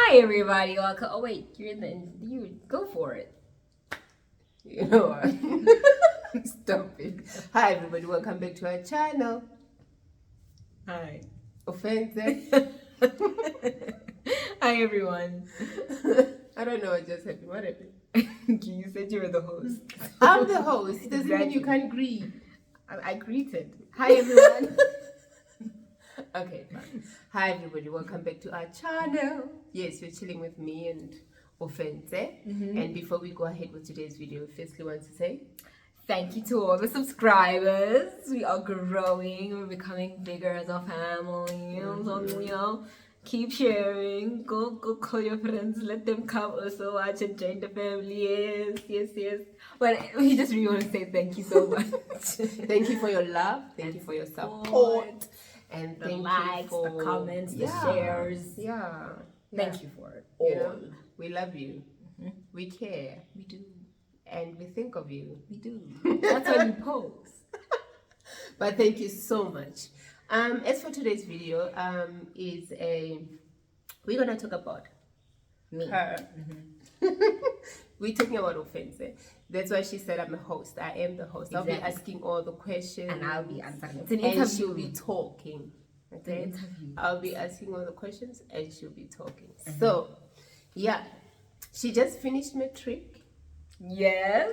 Hi everybody, welcome. Oh wait, you go for it. You know what? Stop it. Hi everybody, welcome back to our channel. Hi. Ofentse. Hi everyone. I don't know what just happened. What happened? You said you were the host. I'm the host. It doesn't mean Exactly. you can't greet. I greeted. Hi everyone. Okay, fine. Hi everybody, welcome back to our channel. Yes, you're chilling with me and Ofentse. And before we go ahead with today's video, firstly want to say Thank you to all the subscribers. We are growing. We're becoming bigger as a family. So, keep sharing. Go call your friends. Let them come also watch and join the family. Yes. But we just really want to say thank you so much. thank you for your love, thank you for your support, and The thank likes, you for the comments, the shares. Yeah. Thank you for it. You know, we love you. We care. We do. And we think of you. We do. That's why we post. But thank you so much. As for today's video, we're gonna talk about Me. her. We're talking about Ofentse. That's why she said I'm a host. I am the host. I'll be Exactly. asking all the questions. And I'll be answering. It's an And interview. she'll be talking. Okay? It's an interview. I'll be asking all the questions and she'll be talking. So, yeah. She just finished Matric. Yes.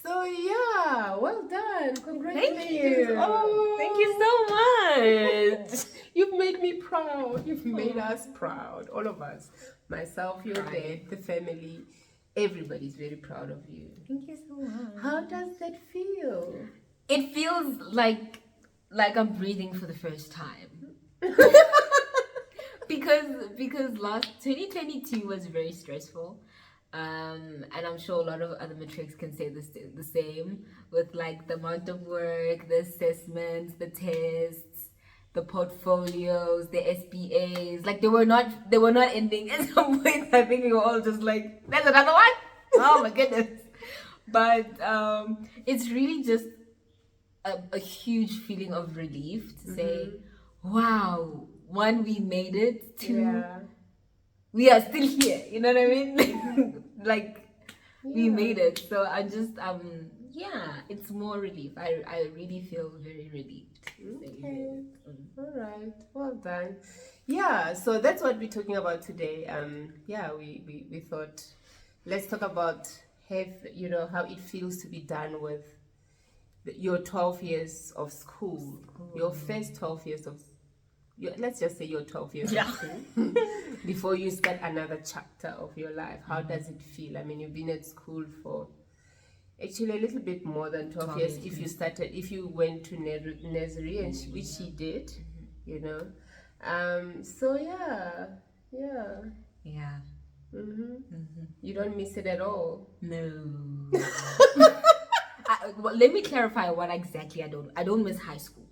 So yeah, well done. Congratulations. Thank you. Oh, Thank you so much. You've made me proud. You've made us proud. All of us. Myself, your dad, the family. Everybody's very proud of you. Thank you so much. How does that feel? It feels like I'm breathing for the first time. because last 2022 was very stressful. And I'm sure a lot of other matrics can say the same, with like the amount of work, the assessments, the tests, the portfolios, the SBAs. Like they were not ending. At some point, I think we were all just like, "There's another one." Oh my goodness! But it's really just a huge feeling of relief to say, "Wow, one, we made it. Two, we are still here." You know what I mean? We made it. So I just it's more relief. I really feel very relieved. Okay. All right. Well done. Yeah. So that's what we're talking about today. We thought let's talk about how it feels to be done with your 12 years of school. Your first 12 years of let's just say your 12 years of school before you start another chapter of your life. How does it feel? I mean, you've been at school for actually a little bit more than 12 years if you went to nursery, and which she did, so yeah. You don't miss it at all? No. Let me clarify what exactly I don't miss high school.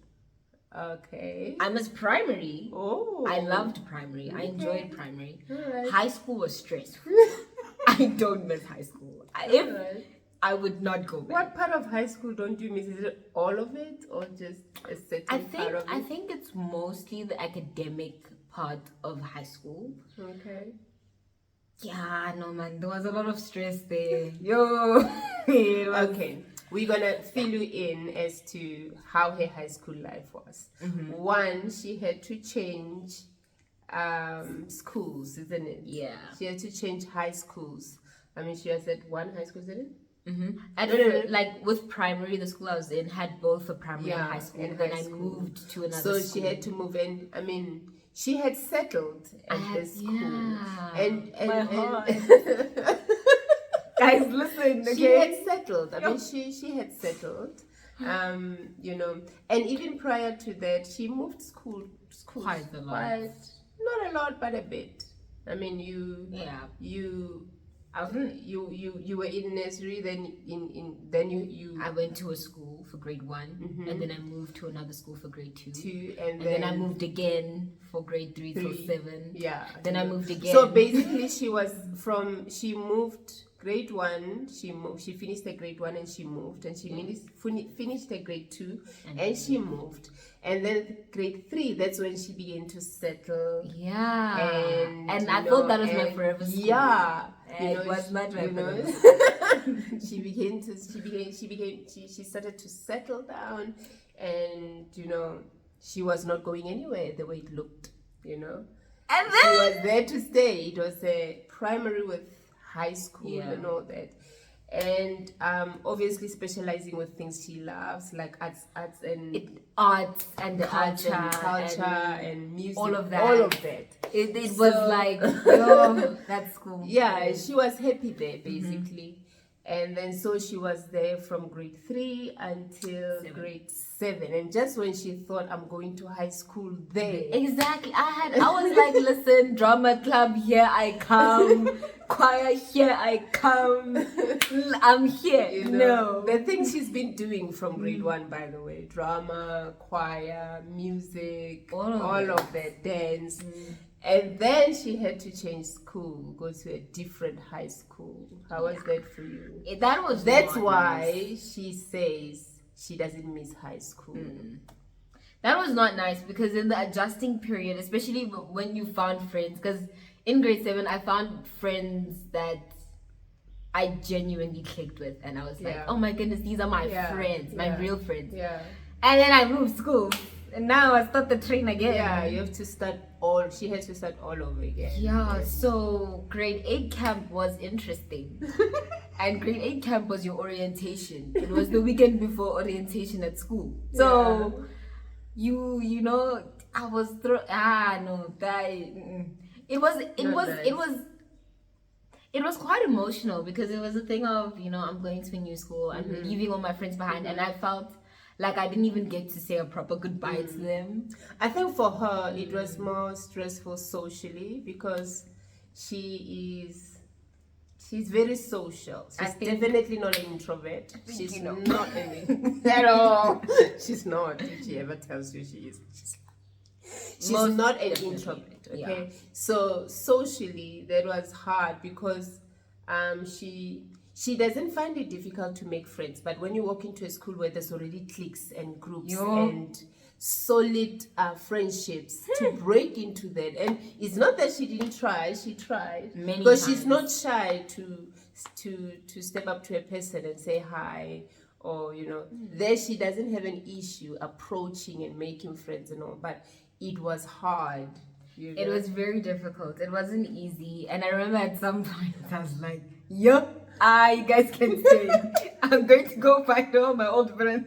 Okay. I miss primary. Oh. I loved primary. I enjoyed primary. Right. High school was stressful. I don't miss high school. I would not go back. What part of high school don't you miss? Is it all of it or just a certain part of it? I think it's mostly the academic part of high school. Okay. Yeah, no man, there was a lot of stress there. Yo. Okay. We're gonna fill you in as to how her high school life was. One, she had to change schools, isn't it? Yeah. She had to change high schools. I mean, she was at one high school, isn't it? Like with primary, the school I was in had both a primary and high school. And then I moved to another school. So she had to move in. I mean, she had settled at the school. Yeah. And my heart. Guys, listen, okay? She had settled. I mean, she had settled. And even prior to that, she moved schools quite a lot. Not a lot, but a bit. I mean, you were in nursery, then you I went to a school for grade 1, and then I moved to another school for grade 2, and then I moved again for grade 3 till 7. Yeah. Then I moved again. So basically, she moved grade 1, she moved. She finished the grade 1 and she moved, and she finished the grade 2 and she moved. And then grade 3, that's when she began to settle. Yeah. And I you thought know, that was my and forever school. Yeah. It was not my forever she started to settle down, and she was not going anywhere the way it looked, And she then was there to stay. It was a primary with high school and all that, and obviously specializing with things she loves, like arts and the culture and music, all of that. It was like, yo, that's cool. Yeah, she was happy there basically. And then so she was there from grade 3 until grade 7. And just when she thought, I'm going to high school there. Exactly. I was like, listen, drama club, here I come. Choir, here I come. I'm here. No. The things she's been doing from grade 1, by the way. Drama, choir, music, all of that, dance. And then she had to change school, go to a different high school. How was that for you? That's why she says she doesn't miss high school. That was not nice, because in the adjusting period, especially when you found friends, because in grade 7 I found friends that I genuinely clicked with, and I was like, oh my goodness, these are my friends, my real friends. And then I moved school. And now I start the train again. Yeah, you have to start she has to start all over again. Yeah, so grade 8 camp was interesting. And grade 8 camp was your orientation. It was the weekend before orientation at school. So, I was it was quite emotional, because it was a thing of, I'm going to a new school, I'm leaving all my friends behind, and I felt like I didn't even get to say a proper goodbye to them. I think for her it was more stressful socially, because she's very social. She's definitely not an introvert. She's not at all. She's not. If she ever tells you she is, she's not an introvert. Okay, so socially that was hard, because she doesn't find it difficult to make friends, but when you walk into a school where there's already cliques and groups and solid friendships, to break into that, and it's not that she didn't try, she tried, because she's not shy to step up to a person and say hi, or there she doesn't have an issue approaching and making friends and all, but it was hard. It was very difficult. It wasn't easy, and I remember at some point I was like, you guys can stay. I'm going to go find all my old friends.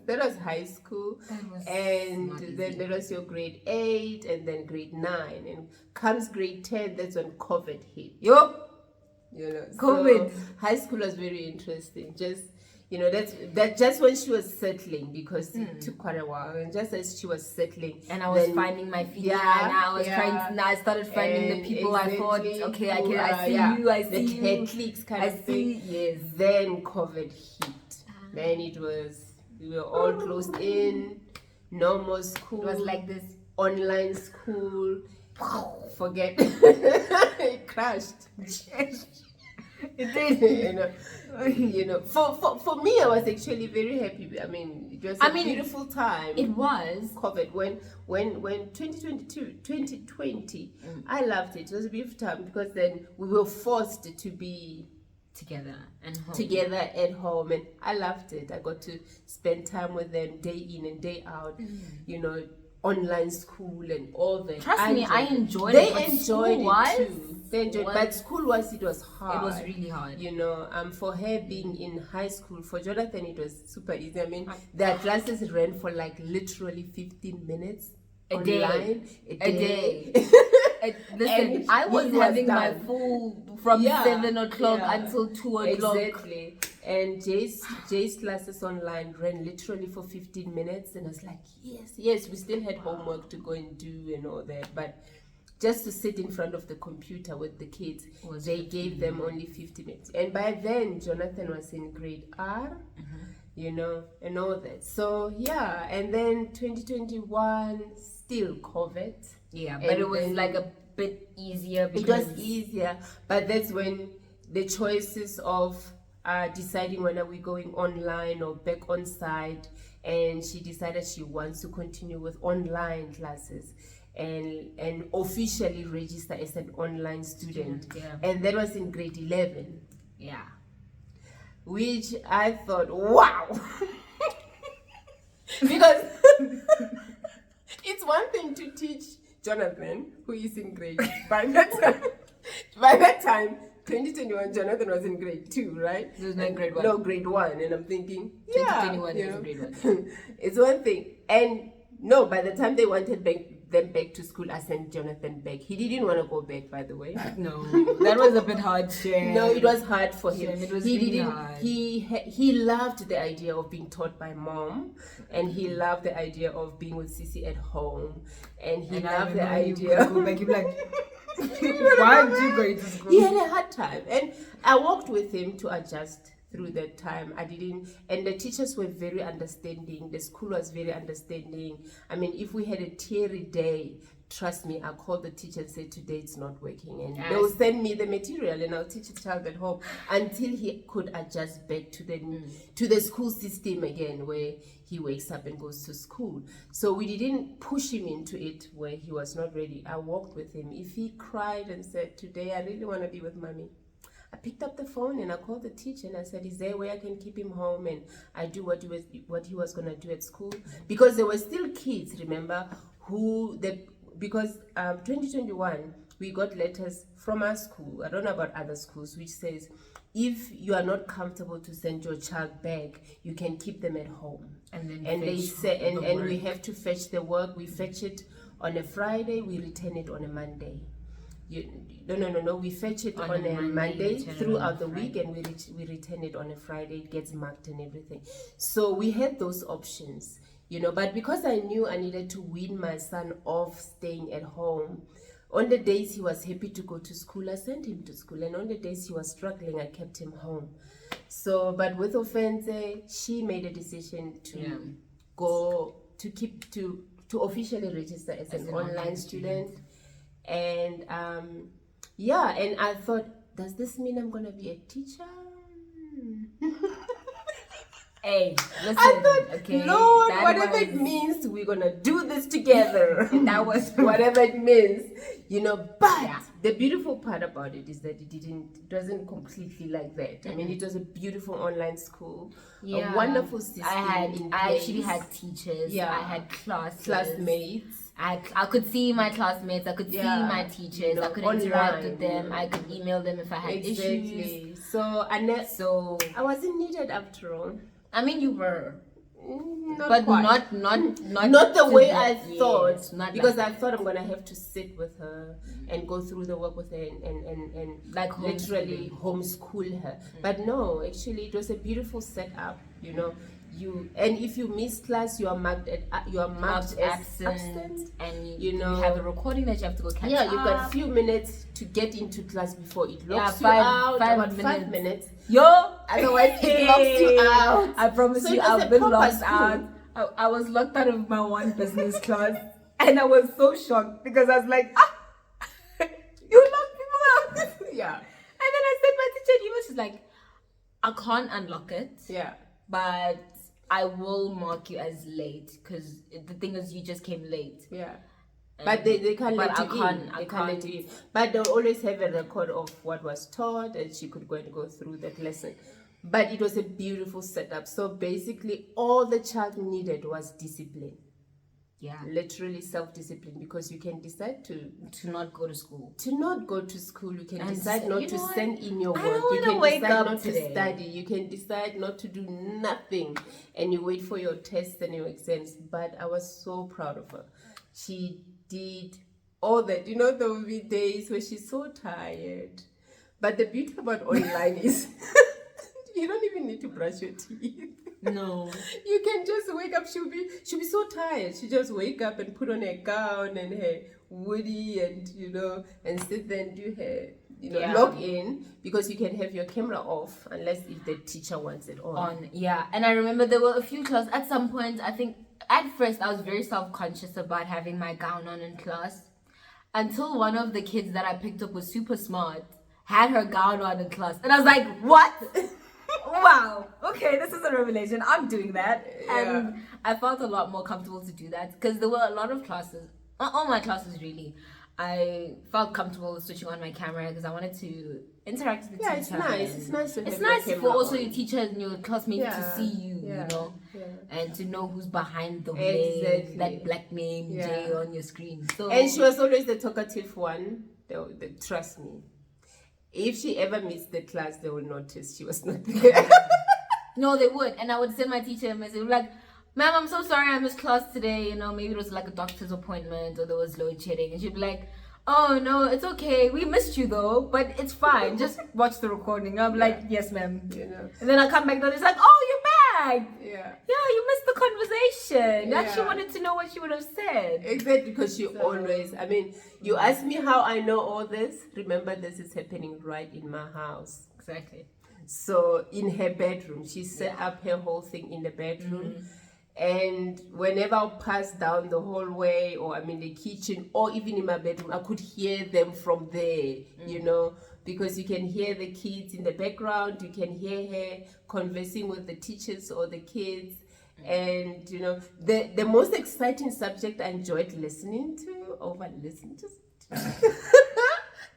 That was high school, and then there was your grade 8, and then grade 9, and comes grade 10. That's when COVID hit. COVID. So high school was very interesting. Just that's just when she was settling, because it took quite a while, and just as she was settling, and I was finding my feet, and I started finding the people. I thought, okay, I see you, I see you, the cliques kind of thing. Yes. Then COVID hit. Then we were all closed in, no more school. It was like this online school. Forget it crashed. It did. For me, I was actually very happy. I mean, it was a beautiful time. It was COVID when 2020. I loved it. It was a beautiful time, because then we were forced to be together at home, and I loved it. I got to spend time with them day in and day out. Online school and all that. Trust me, I enjoyed it. They enjoyed it too. They enjoyed it. But school-wise, it was hard. It was really hard. For her being in high school, for Jonathan, it was super easy. I mean, their classes ran for like literally 15 minutes a online. Day. Listen, I was having my full from 7 o'clock until 2 o'clock. Exactly. And Jay's classes online ran literally for 15 minutes, and I was like, yes, we still had homework to go and do and all that, but just to sit in front of the computer with the kids, they gave them only 50 minutes. And by then, Jonathan was in grade R, and all that. So yeah, and then 2021, still COVID. Yeah, but And it was then like a bit easier it because was easier, but that's when the choices of deciding whether we're going online or back on site, and she decided she wants to continue with online classes and officially register as an online student. Yeah. And that was in grade 11, yeah. which I thought, wow. Because it's one thing to teach Jonathan, who is in grade, by that time 2021, Jonathan was in grade 2, right? It was not grade 1. No, grade 1. And I'm thinking, yeah, 2021 you is know, grade 1. it's one thing. And no, by the time they wanted them back to school, I sent Jonathan back. He didn't want to go back, by the way. No, that was a bit hard, Shem. No, it was hard for him. Shem, it was He really didn't. hard. He loved the idea of being taught by mom, and he loved the idea of being with Sissy at home, and he loved the idea. Go back, you'd be like, why aren't you going to school? He had a hard time, and I worked with him to adjust through that time. And the teachers were very understanding. The school was very understanding. I mean, if we had a teary day, trust me, I called the teacher and said, today it's not working. And they will send me the material and I'll teach the child at home until he could adjust back to the school system again, where he wakes up and goes to school. So we didn't push him into it where he was not ready. I walked with him. If he cried and said, today I really want to be with mommy, I picked up the phone and I called the teacher and I said, is there a way I can keep him home and I do what he was going to do at school? Because there were still kids, remember, because 2021, we got letters from our school, I don't know about other schools, which says, if you are not comfortable to send your child back, you can keep them at home. And they say, and we have to fetch the work. We fetch it on a Friday, we return it on a Monday. No. We fetch it on a Monday throughout the week, and we return it on a Friday. It gets marked and everything. So we had those options, But because I knew I needed to wean my son off staying at home, on the days he was happy to go to school, I sent him to school, and on the days he was struggling, I kept him home. So, but with Ofentse, she made a decision to go to officially register as an online student. And and I thought, does this mean I'm gonna be a teacher? Hey, listen, I thought, okay, Lord, whatever it means, we're gonna do this together. That was whatever it means, But the beautiful part about it is that it wasn't completely like that. I mean, it was a beautiful online school, a wonderful system. I actually had teachers. I had classmates. I could see my classmates. I could see my teachers. I could interact with them. I could email them if I had issues. So I wasn't needed after all. I mean, you were. Not the way I thought, because I thought I'm gonna have to sit with her and go through the work with her and like literally homeschool her. But no, actually it was a beautiful setup, and if you miss class, you are marked as absent, and you have a recording that you have to go catch up. You've got a few minutes to get into class before it locks you out. About 5 minutes. Otherwise it locks you out. I promise you, I've been locked out. I was locked out of my one business class, and I was so shocked because I was like, you locked people out. And then I sent my teacher an email. She's like, I can't unlock it. But I will mark you as late, because the thing is, you just came late. But they can't let you in. They can't let you in. But they'll always have a record of what was taught, and she could go through that lesson. But it was a beautiful setup. So basically, all the child needed was discipline. Literally self-discipline, because you can decide to not go to school. You can decide not to send in your work. You can decide not to study. You can decide not to do nothing, and you wait for your tests and your exams. But I was so proud of her. She did all that. There will be days where she's so tired. But the beauty about online is you don't even need to brush your teeth. No. You can just wake up. She'll be so tired. She just wake up and put on her gown and her woody and and sit there and do her log in, because you can have your camera off unless if the teacher wants it on. Yeah. And I remember there were a few classes at some point. I think at first I was very self-conscious about having my gown on in class, until one of the kids that I picked up was super smart, had her gown on in class, and I was like, what? Wow, okay, this is a revelation. I'm doing that. And I felt a lot more comfortable to do that, because there were a lot of classes, all my classes really, I felt comfortable switching on my camera because I wanted to interact with the teacher. It's nice. It's nice to have it's your nice camera for also on. your teachers and your classmates to see you, you know, and to know who's behind the name, that black name J on your screen. So, and she was always the talkative one. Trust me, if she ever missed the class, they will notice she was not there. No, they would. And I would send my teacher a message like, ma'am, I'm so sorry I missed class today. You know, maybe it was like a doctor's appointment or there was load shedding. And she'd be like, oh, no, it's okay. We missed you though, but it's fine. Just watch the recording. I'm like, yes, ma'am. You know. And then I come back and it's like, oh, you're back. Yeah, you missed the conversation. I actually wanted to know what she would have said. Exactly, because she always, I mean, you ask me how I know all this. Remember, this is happening right in my house. Exactly. So in her bedroom, she set up her whole thing in the bedroom. And whenever I pass down the hallway, or I'm in the kitchen, or even in my bedroom, I could hear them from there, you know, because you can hear the kids in the background, you can hear her conversing with the teachers or the kids. And, you know, the most exciting subject I enjoyed listening to,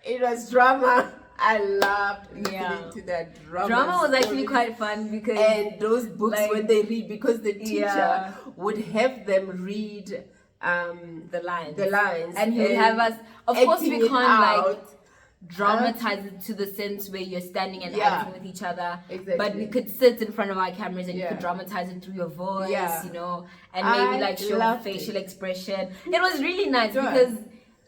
it was drama. I loved listening to that drama. Drama was actually quite fun because... And those books, like, when they read, because the teacher would have them read the lines. And he would have us... Of course, we can't, like, dramatize it to the sense where you're standing and acting with each other. Exactly. But we could sit in front of our cameras and you could dramatize it through your voice, you know, and maybe, like, show facial expression. It was really nice because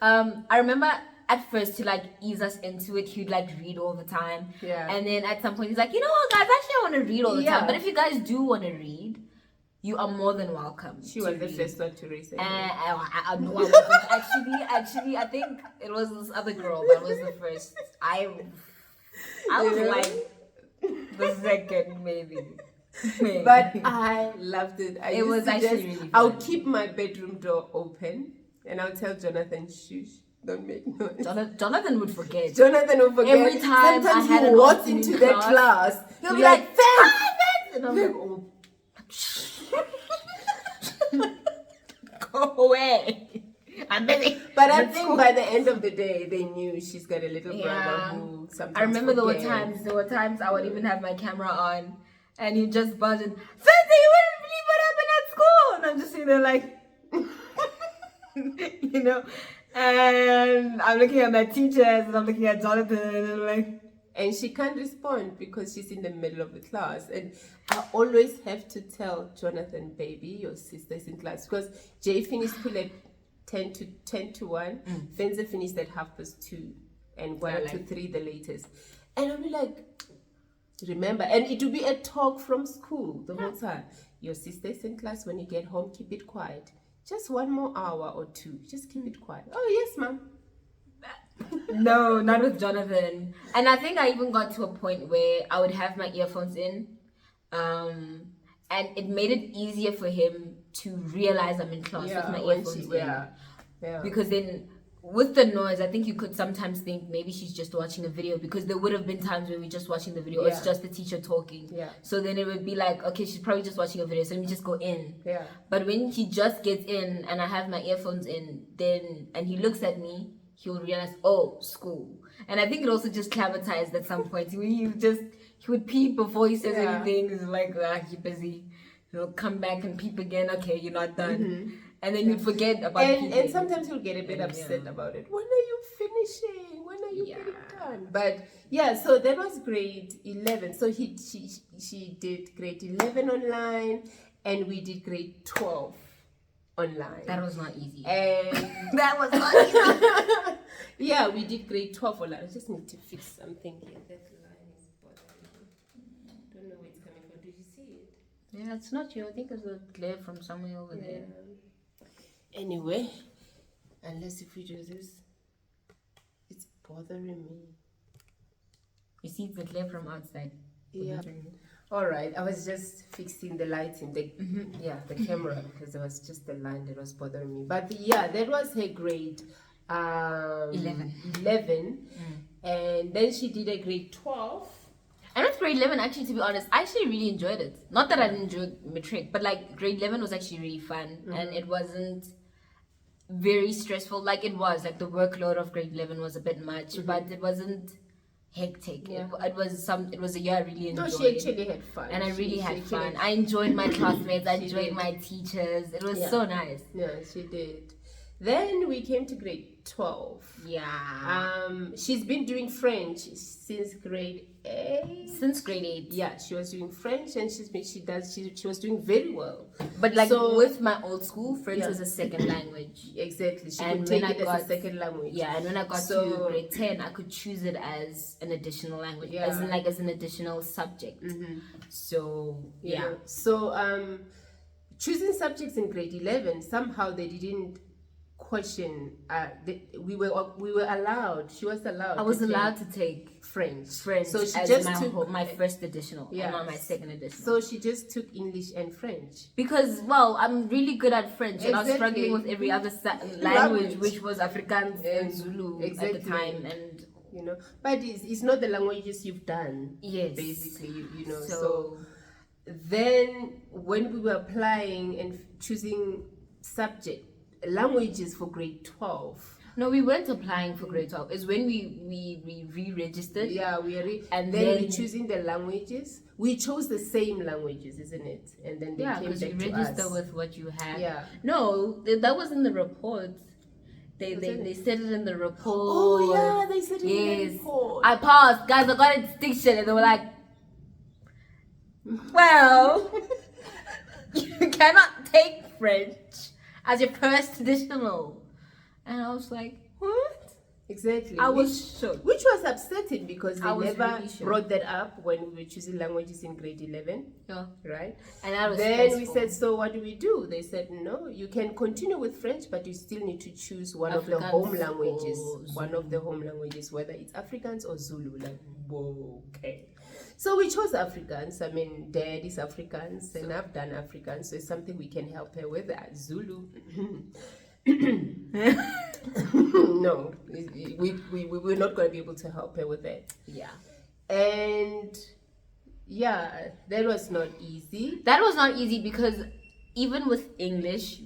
I remember... At first, to like ease us into it, he'd like read all the time. And then at some point, he's like, you know what, guys, actually, I want to read all the time. But if you guys do want to read, you are more than welcome. She was the first one to raise it. No, I wasn't. Actually, I think it was this other girl that was the first. I was like the second, maybe. But I loved it. It was actually really fun. I would keep my bedroom door open and I would tell Jonathan, shush. Don't make noise. Jonathan would forget. Every time sometimes he walks into that class, he'll be like, Fence! And I'm like, oh. Go away. I'm busy. But I think by the end of the day, they knew she's got a little brother who sometimes I remember there were times I would even have my camera on and he'd just buzz and, Fence, you wouldn't believe what happened at school. And I'm just sitting there like, you know. And I'm looking at my teachers and I'm looking at Jonathan and I'm like... And she can't respond because she's in the middle of the class. And I always have to tell Jonathan, baby, your sister's in class. Because Jay finished school at 10 to 1. Fenza finished at 2:30. And 1 to 3 the latest. And I'll be like, remember. And it will be a talk from school the whole time. Your sister's in class. When you get home, keep it quiet. Just 1 more hour or 2. Just keep it quiet. Oh, yes, ma'am. No, not with Jonathan. And I think I even got to a point where I would have my earphones in. And it made it easier for him to realize I'm in class with my earphones in. Because then with the noise, I think you could sometimes think maybe she's just watching a video, because there would have been times where we're just watching the video. It's just the teacher talking. So then it would be like, okay, she's probably just watching a video, so let me just go in. But when he just gets in and I have my earphones in, and he looks at me, he will realize, oh, school. And I think it also just traumatized at some point. He would peep before he says anything. He's like, you're busy. He'll come back and peep again. Okay, you're not done. And then you'd forget about it. And sometimes you'll get a bit upset about it. When are you finishing? When are you getting done? But so that was grade 11. So she did grade 11 online and we did grade 12 online. That was not easy. And that was not easy. We did grade 12 online. I just need to fix something here. That line is bothering me. Don't know where it's coming from. Did you see it? Yeah, it's not you. I think it's a glare from somewhere over there. Anyway, unless if we do this, it's bothering me. You see the glare from outside. Yeah. All right. I was just fixing the lights in the the camera because there was just the line that was bothering me. But yeah, that was her grade 11. 11. And then she did a grade 12. And with grade 11, actually, to be honest, I actually really enjoyed it. Not that I didn't enjoy Matric, but like grade 11 was actually really fun. And it wasn't very stressful. Like it was, like the workload of grade 11 was a bit much, but it wasn't hectic. Yeah. It was a year I really enjoyed. No, she actually had fun. And I really had actually fun. I enjoyed my classmates. I enjoyed did. my teachers. It was so nice. Yeah, she did. Then we came to grade 12. Yeah. She's been doing French since grade 8. Since grade 8. Yeah, she was doing French, and she was doing very well. But like So- with my old school, French Yeah. was a second language. Exactly. She And could take when I it as got- a second language. Yeah, and when I got So- to grade 10, I could choose it as an additional language, Yeah. as an additional subject. So You yeah, know? So choosing subjects in grade 11, somehow they didn't question. We were allowed. She was allowed. I was to take allowed to take French. French So she as just my took my first additional, Yeah. and not my second additional. So she just took English and French. Because I'm really good at French, and I was Exactly. struggling with every other language, which was Afrikaans and Zulu at Exactly. the time, and You know, but it's not the languages you've done. yes, Basically, you know. So So then when we were applying and choosing subject languages for grade 12, no, we weren't applying for grade 12. It's when we re-registered. yeah, and And then then- we choosing the languages. We chose the same languages, isn't it? And then they Yeah, came because you back to register us. with what you have. Yeah. No, that was in the report. They Was they, it? they said it in the report. Oh yeah, they said it in the Yes. report. I passed, guys. I got a distinction, and they were like, "Well, you cannot take French as your first additional." And I was like, "What?" Exactly. I was shocked. Which was upsetting because they I was never really shocked. brought that up when we were choosing languages in grade 11, Yeah. right? And I was Then we stressful. said, so what do we do? They said, no, you can continue with French, but you still need to choose one of the Afrikaans home languages. or One of the home languages, whether it's Afrikaans or Zulu. Like, whoa, okay. So we chose Afrikaans. I mean, Dad is Afrikaans, and I've done Afrikaans, so it's something we can help her with. Zulu. No, we're not going to be able to help her with that. Yeah. And yeah, that was not easy. That was not easy because even with English,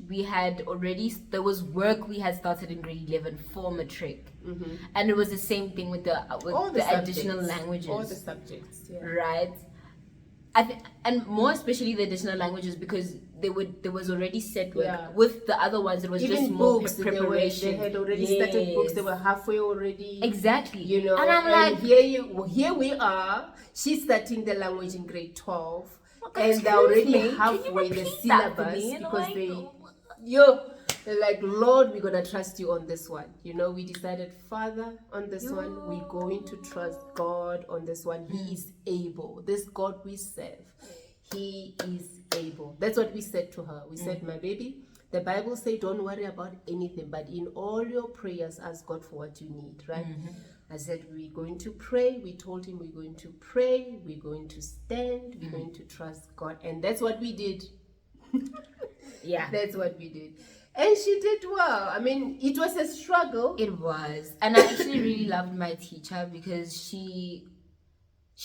there was work we had started in grade 11 for Matric. And it was the same thing with the All additional subjects, languages. all the subjects, yeah. Right? And more especially the additional languages, because there was already set work. Yeah. With the other ones, it was Even just more books, preparation. they had already started books. They Yes. were halfway already. Exactly. You know, and I'm like, here we are. She's starting the language in grade 12, Okay, and they're already excuse me, can you halfway the repeat that for syllabus me? And I'm because like, they're like, Lord, we're gonna trust you on this one. You know, we decided, Father, on this one, we're going to trust God on this one. He is able. This God we serve, He is able. That's what we said to her. We said, my baby, the Bible says don't worry about anything, but in all your prayers, ask God for what you need, right? I said, we're going to pray. We told him we're going to pray. We're going to stand. We're going to trust God. And that's what we did. yeah. That's what we did. And she did well. I mean, it was a struggle. It was. And I actually really loved my teacher because she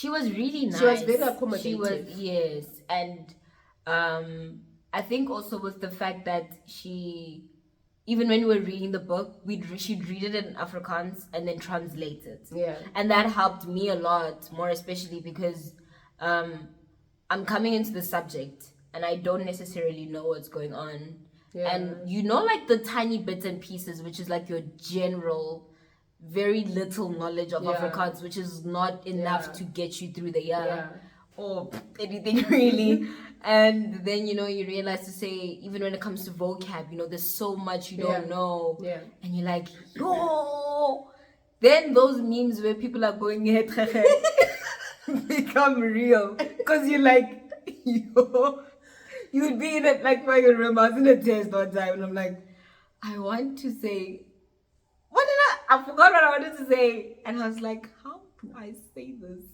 was really nice. She was very She was, accommodative. yes. And I think also with the fact that even when we were reading the book, she'd read it in Afrikaans and then translate it. Yeah. And that helped me a lot, more especially because I'm coming into the subject and I don't necessarily know what's going on. Yeah. And you know, like the tiny bits and pieces, which is like your general, very little knowledge of Yeah. Afrikaans, which is not enough Yeah. to get you through the year Yeah. or anything really. And then, you realize to say, even when it comes to vocab, there's so much you don't Yeah. know. Yeah. And you're like, yo! Then those memes where people are going here become real. Because you're like, yo, you would be in it, like, I remember I was in a test one time and I'm like, I want to say, I forgot what I wanted to say. And I was like, how I say this?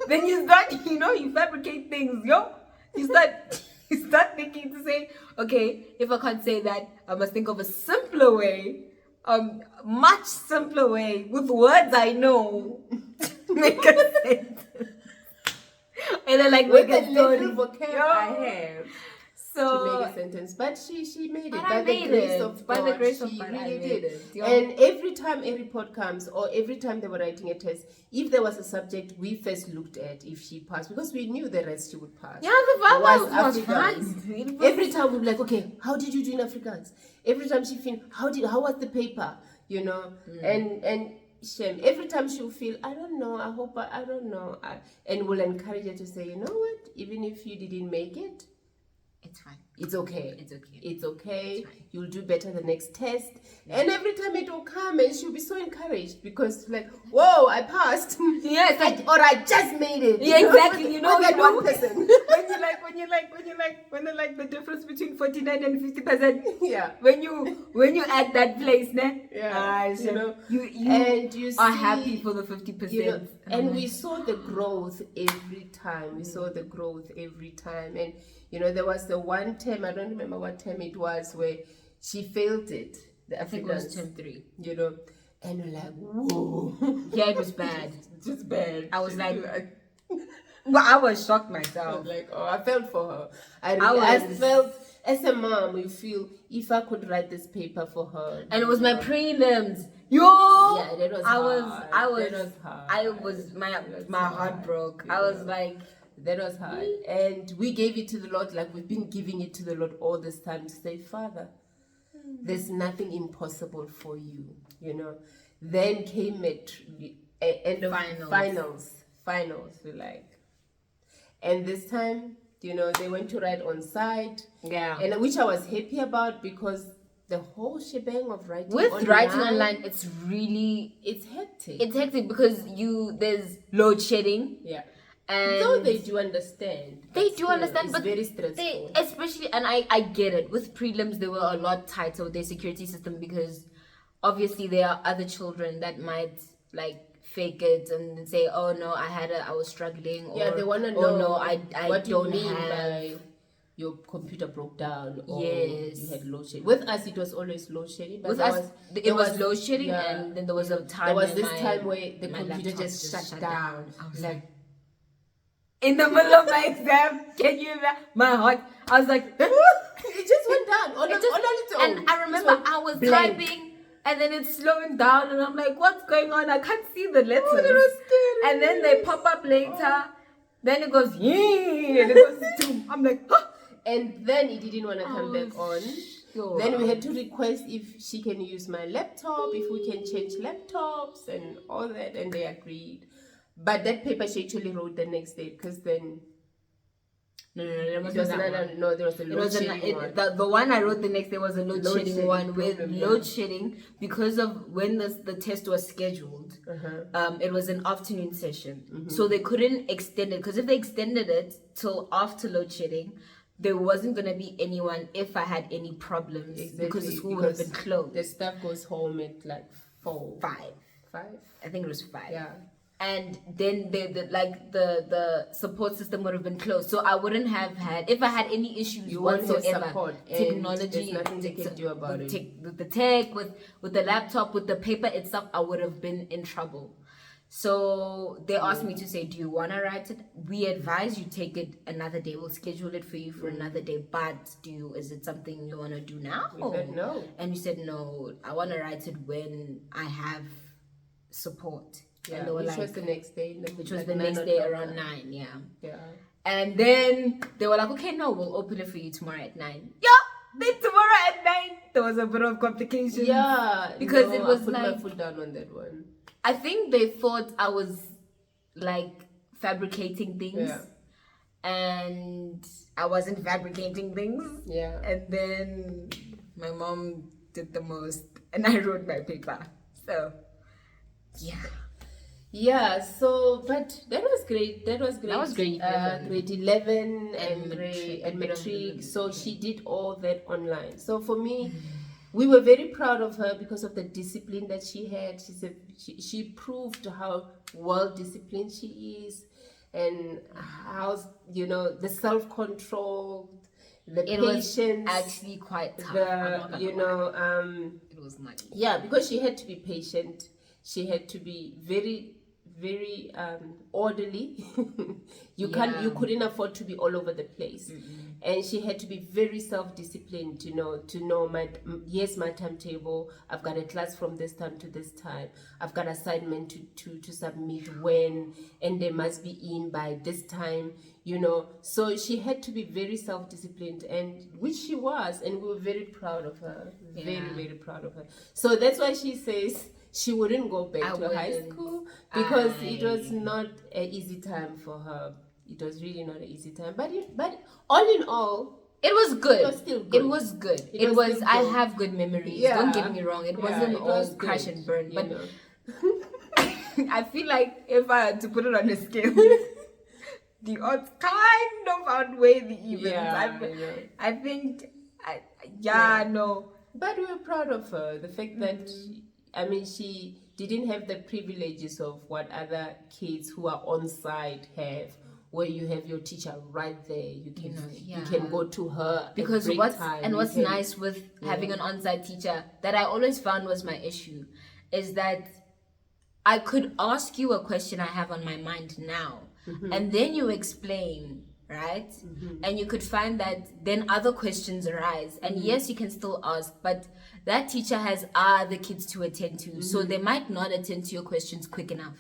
Then you start, you fabricate things, yo. You start thinking to say, okay, if I can't say that, I must think of a simpler way, much simpler way, with words I know, to make a sentence. And then with the little vocab I have. So, to make a sentence, but she made it by the grace of God. She I really made did. it. And every time a report comes, or every time they were writing a test, if there was a subject we first looked at if she passed, because we knew the rest she would pass. Yeah, the Bible was Afrikaans. fine. Every time we'd be like, okay, how did you do in Afrikaans? Every time she finished, how was the paper? And shame. Every time she'll feel, I don't know, I hope I don't know, and we'll encourage her to say, you know what? Even if you didn't make it, it's fine. It's okay. It's okay. It's okay. It's fine. You'll do better the next test. Yeah. And every time it will come, and she'll be so encouraged because, like, whoa, I passed. Yes, or I just made it. Yeah, exactly. That one person. when you the difference between 49 and 50%. Yeah. When you add that place, ne? Yeah. You are happy for the 50%. And we saw the growth every time. We saw the growth every time, and. There was the one term, I don't remember what term it was, where she failed it. I think it was term 3. And we're like, whoa. Yeah, it was bad. Just bad. I was like, well, I was shocked myself. I was like, I felt for her. I felt, as a mom, you feel, if I could write this paper for her. And it was my prelims. Yo! Yeah, that was hard. My heart broke. I was like, that was hard. And we gave it to the Lord, like we've been giving it to the Lord all this time, to say, Father, there's nothing impossible for you, Then came finals, we like. And this time, they went to write on site. Yeah. And which I was happy about, because the whole shebang of writing online, it's hectic. It's hectic because there's load shedding. Yeah. And though they do understand. But very stressful. Especially, and I get it. With prelims, they were a lot tighter with their security system, because obviously there are other children that might fake it and say, oh no, I was struggling. Or, they want to know. Oh no, I what don't you mean have. By your computer broke down, or yes, you had load shedding. With us, it was always load shedding. But it was load shedding, and then there was a time. There was this time where the computer just shut down. I was like, in the middle of my exam, can you imagine? My heart, I was like, it just went down on its own. And I remember I was typing, and then it's slowing down, and I'm like, what's going on? I can't see the letters. Oh, that was scary. And then they pop up later. Then it goes, yee, and it goes, doom. I'm like, huh? And then it didn't want to come back on. Sure. Then we had to request if she can use my laptop, if we can change laptops and all that, and they agreed. But that paper she actually wrote the next day, because then... No, there was a load shedding one. The one I wrote the next day was a load shedding one with load shedding, because of when the test was scheduled. It was an afternoon session, so they couldn't extend it, because if they extended it till after load shedding, there wasn't going to be anyone if I had any problems, because the school would have been closed. The staff goes home at 5. I think it was 5. Yeah. And then the support system would have been closed, so I wouldn't have had, if I had any issues whatsoever. Technology, there's nothing they can do about it. With the tech, with the laptop, with the paper itself, I would have been in trouble. So they asked me to say, do you want to write it? We advise you take it another day. We'll schedule it for you for another day. But is it something you want to do now? We said no. And you said no. I want to write it when I have support. Yeah, which was the next day. Which was the next day around 9, yeah. Yeah. And then they were like, okay, no, we'll open it for you tomorrow at 9. Yeah, then tomorrow at 9, there was a bit of complications. Yeah. Because it was I put my foot down on that one. I think they thought I was fabricating things. Yeah. And I wasn't fabricating things. Yeah. And then my mom did the most, and I wrote my paper. So, yeah. Yeah, so, but that was great. That was grade 11. Grade 11 and Matric. So she did all that online. So for me, we were very proud of her because of the discipline that she had. She proved how well disciplined she is, and how, you know, the self-control, the It patience. was actually quite tough. I'm not gonna lie. It was not easy. Yeah, because she had to be patient. She had to be very, very orderly. You couldn't afford to be all over the place. And she had to be very self-disciplined, you know, to know my timetable. I've got a class from this time to this time. I've got assignment to submit when, and they must be in by this time, you know. So she had to be very self-disciplined, and which she was, and we were very proud of her. Very, very proud of her. So that's why she says she wouldn't go back to high school, because it was not an easy time for her. It was really not an easy time. But all in all, it was good. It was still good. It was good. It was I have good memories. Yeah. Don't get me wrong. It wasn't all crash and burn. But I feel like if I had to put it on a scale, the odds kind of outweigh the evens. I think, no. But we were proud of her. The fact that, she didn't have the privileges of what other kids who are on site have, where you have your teacher right there. You can go to her because what's nice with having an on-site teacher that I always found was my issue is that I could ask you a question I have on my mind now, and then you explain, right? And you could find that then other questions arise, and yes, you can still ask, but that teacher has other kids to attend to, so they might not attend to your questions quick enough.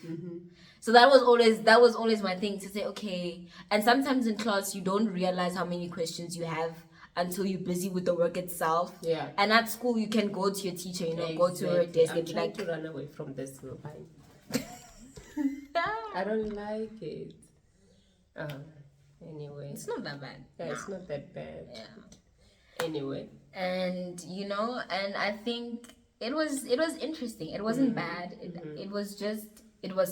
So that was always my thing, to say, okay. And sometimes in class you don't realize how many questions you have until you're busy with the work itself. Yeah. And at school you can go to your teacher, go to her desk and be like, to run away from this line. I don't like it. Anyway, it's not that bad. Yeah, it's not that bad. Yeah. Anyway, and and I think it was interesting. It wasn't bad. It was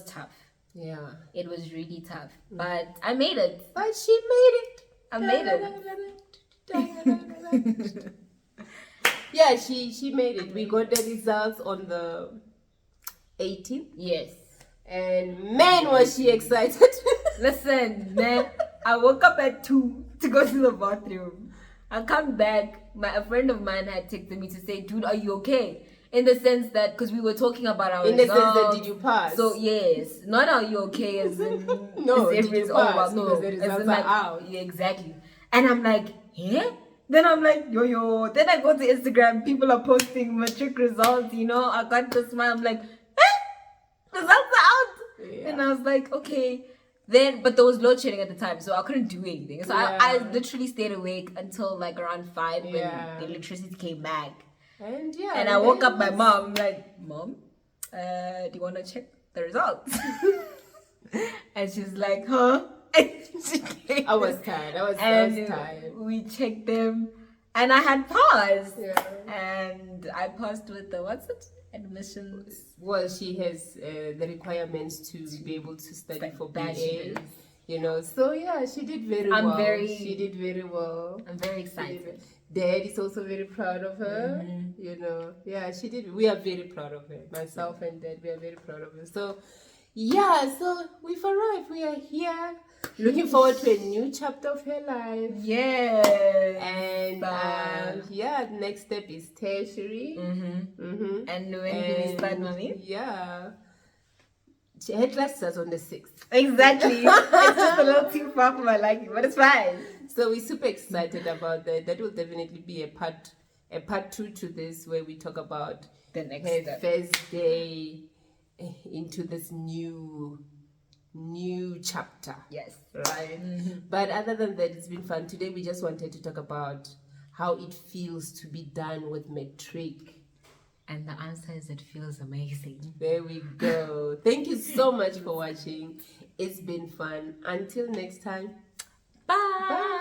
tough. Yeah, it was really tough. But I made it. But she made it. I made it. Yeah, she made it. We got the results on the 18th. Yes. And man, was she excited. Listen, man, I woke up at 2 to go to the bathroom. I come back, a friend of mine had texted me to say, dude, are you okay? In the sense that, because we were talking about our results. In the sense that, did you pass? So, yes. Not are you okay as in... No, as did you pass? No, the results are out. Yeah, exactly. And I'm like, yeah? Then I'm like, yo. Then I go to Instagram, people are posting matric results, I got the smile. I'm like, results are out. Yeah. And I was like, okay. Then, but there was load shedding at the time, so I couldn't do anything. So I literally stayed awake until like around 5 when the electricity came back. And I woke up my mom, like, Mom, do you want to check the results? And she's like, huh? I was tired. I was tired. We checked them, and I had passed. Yeah. And I passed with the, admissions. Well, she has the requirements to be able to study for BA. So yeah, she did very well. She did very well. I'm very excited. Dad is also very proud of her. Yeah, she did. We are very proud of her. Myself and Dad, we are very proud of her. So yeah, so we've arrived. We are here. Looking forward to a new chapter of her life. Yes. And next step is tertiary. And when do we start, Mommy? Yeah. Her class starts on the 6th. Exactly. It's just a little too far for my liking, but it's fine. So we're super excited about that. That will definitely be a part 2 to this, where we talk about the next her first day into this new chapter. Yes. Right. But other than that, it's been fun. Today we just wanted to talk about how it feels to be done with Matric. And the answer is, it feels amazing. There we go. Thank you so much for watching. It's been fun. Until next time. Bye.